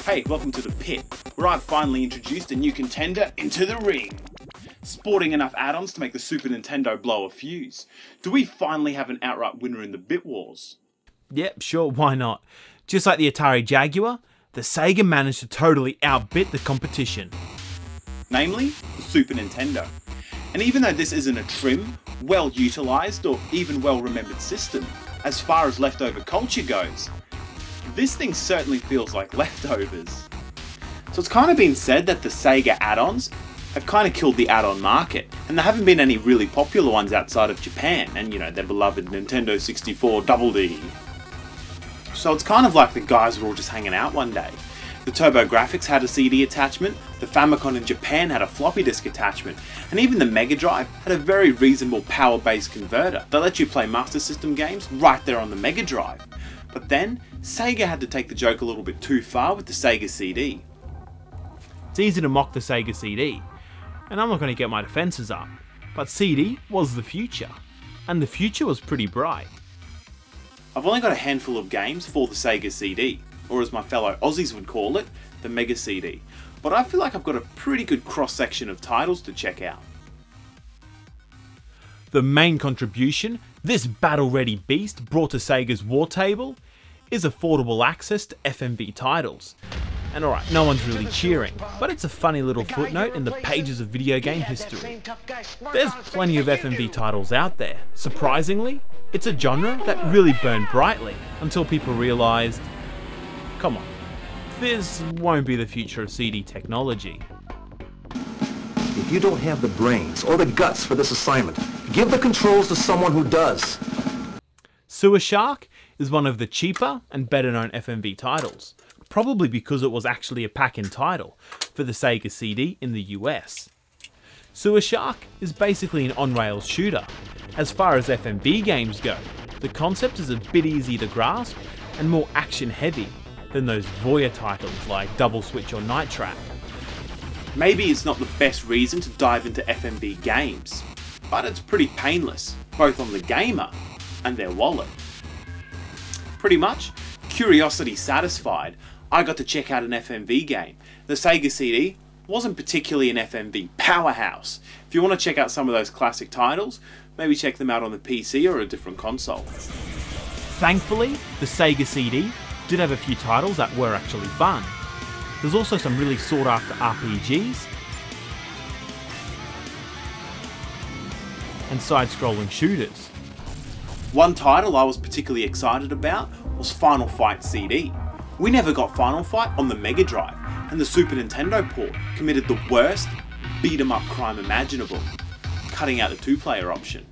Hey, welcome to the pit, where I've finally introduced a new contender into the ring. Sporting enough add-ons to make the Super Nintendo blow a fuse. Do we finally have an outright winner in the Bit Wars? Yep, sure, why not? Just like the Atari Jaguar, the Sega managed to totally outbid the competition. Namely, the Super Nintendo. And even though this isn't a trim, well-utilised or even well-remembered system, as far as leftover culture goes, this thing certainly feels like leftovers. So it's kind of been said that the Sega add-ons have kind of killed the add-on market, and there haven't been any really popular ones outside of Japan and, you know, their beloved Nintendo 64 Double D. So it's kind of like the guys were all just hanging out one day. The TurboGrafx had a CD attachment, the Famicom in Japan had a floppy disk attachment, and even the Mega Drive had a very reasonable power-based converter that lets you play Master System games right there on the Mega Drive. But then, Sega had to take the joke a little bit too far with the Sega CD. It's easy to mock the Sega CD, and I'm not going to get my defences up, but CD was the future, and the future was pretty bright. I've only got a handful of games for the Sega CD, or as my fellow Aussies would call it, the Mega CD, but I feel like I've got a pretty good cross-section of titles to check out. The main contribution this battle-ready beast brought to Sega's war table is affordable access to FMV titles. And alright, no one's really cheering, but it's a funny little footnote in the pages of video game history. There's plenty of FMV titles out there. Surprisingly, it's a genre that really burned brightly until people realised, come on, this won't be the future of CD technology. If you don't have the brains or the guts for this assignment, give the controls to someone who does. Sewer Shark is one of the cheaper and better known FMV titles, probably because it was actually a pack-in title for the Sega CD in the US. Sewer Shark is basically an on-rails shooter. As far as FMV games go, the concept is a bit easier to grasp and more action-heavy than those voyeur titles like Double Switch or Night Trap. Maybe it's not the best reason to dive into FMV games, but it's pretty painless, both on the gamer and their wallet. Pretty much, curiosity satisfied, I got to check out an FMV game. The Sega CD wasn't particularly an FMV powerhouse. If you want to check out some of those classic titles, maybe check them out on the PC or a different console. Thankfully, the Sega CD did have a few titles that were actually fun. There's also some really sought after RPGs and side-scrolling shooters. One title I was particularly excited about was Final Fight CD. We never got Final Fight on the Mega Drive, and the Super Nintendo port committed the worst beat-em-up crime imaginable, cutting out the two-player option.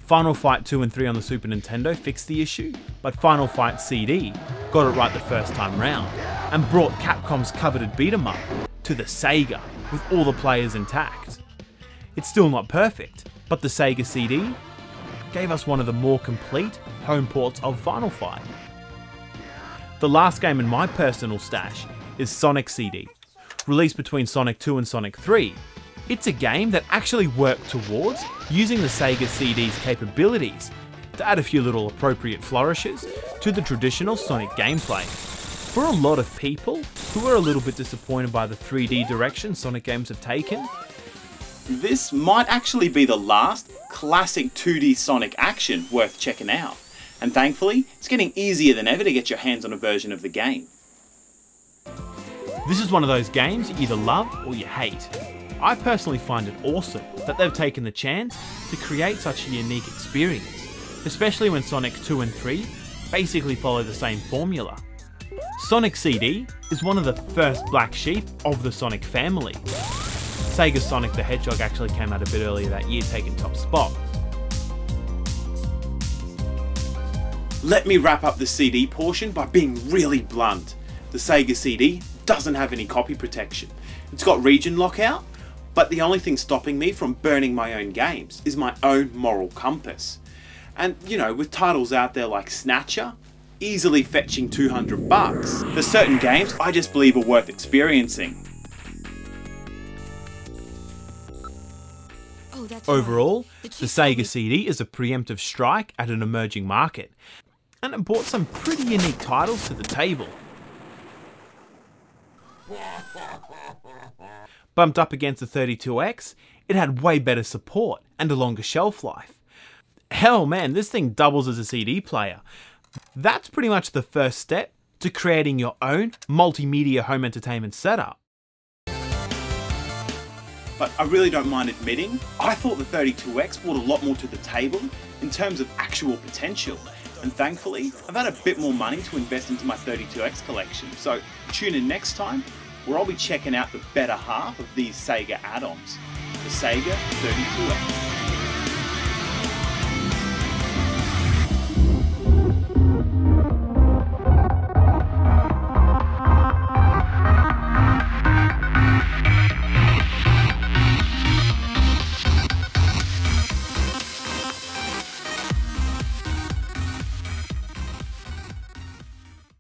Final Fight 2 and 3 on the Super Nintendo fixed the issue, but Final Fight CD got it right the first time round, and brought Capcom's coveted beat-em-up to the Sega with all the players intact. It's still not perfect, but the Sega CD gave us one of the more complete home ports of Final Fight. The last game in my personal stash is Sonic CD. Released between Sonic 2 and Sonic 3, it's a game that actually worked towards using the Sega CD's capabilities to add a few little appropriate flourishes to the traditional Sonic gameplay. For a lot of people who are a little bit disappointed by the 3D direction Sonic games have taken, this might actually be the last classic 2D Sonic action worth checking out, and thankfully, it's getting easier than ever to get your hands on a version of the game. This is one of those games you either love or you hate. I personally find it awesome that they've taken the chance to create such a unique experience, especially when Sonic 2 and 3 basically follow the same formula. Sonic CD is one of the first black sheep of the Sonic family. Sega's Sonic the Hedgehog actually came out a bit earlier that year, taking top spot. Let me wrap up the CD portion by being really blunt. The Sega CD doesn't have any copy protection. It's got region lockout, but the only thing stopping me from burning my own games is my own moral compass. And, you know, with titles out there like Snatcher, easily fetching $200, there's certain games I just believe are worth experiencing. Overall, the Sega CD is a preemptive strike at an emerging market, and it brought some pretty unique titles to the table. Bumped up against the 32X, it had way better support and a longer shelf life. Hell man, this thing doubles as a CD player. That's pretty much the first step to creating your own multimedia home entertainment setup. But I really don't mind admitting, I thought the 32X brought a lot more to the table in terms of actual potential. And thankfully, I've had a bit more money to invest into my 32X collection. So tune in next time, where I'll be checking out the better half of these Sega add-ons, the Sega 32X.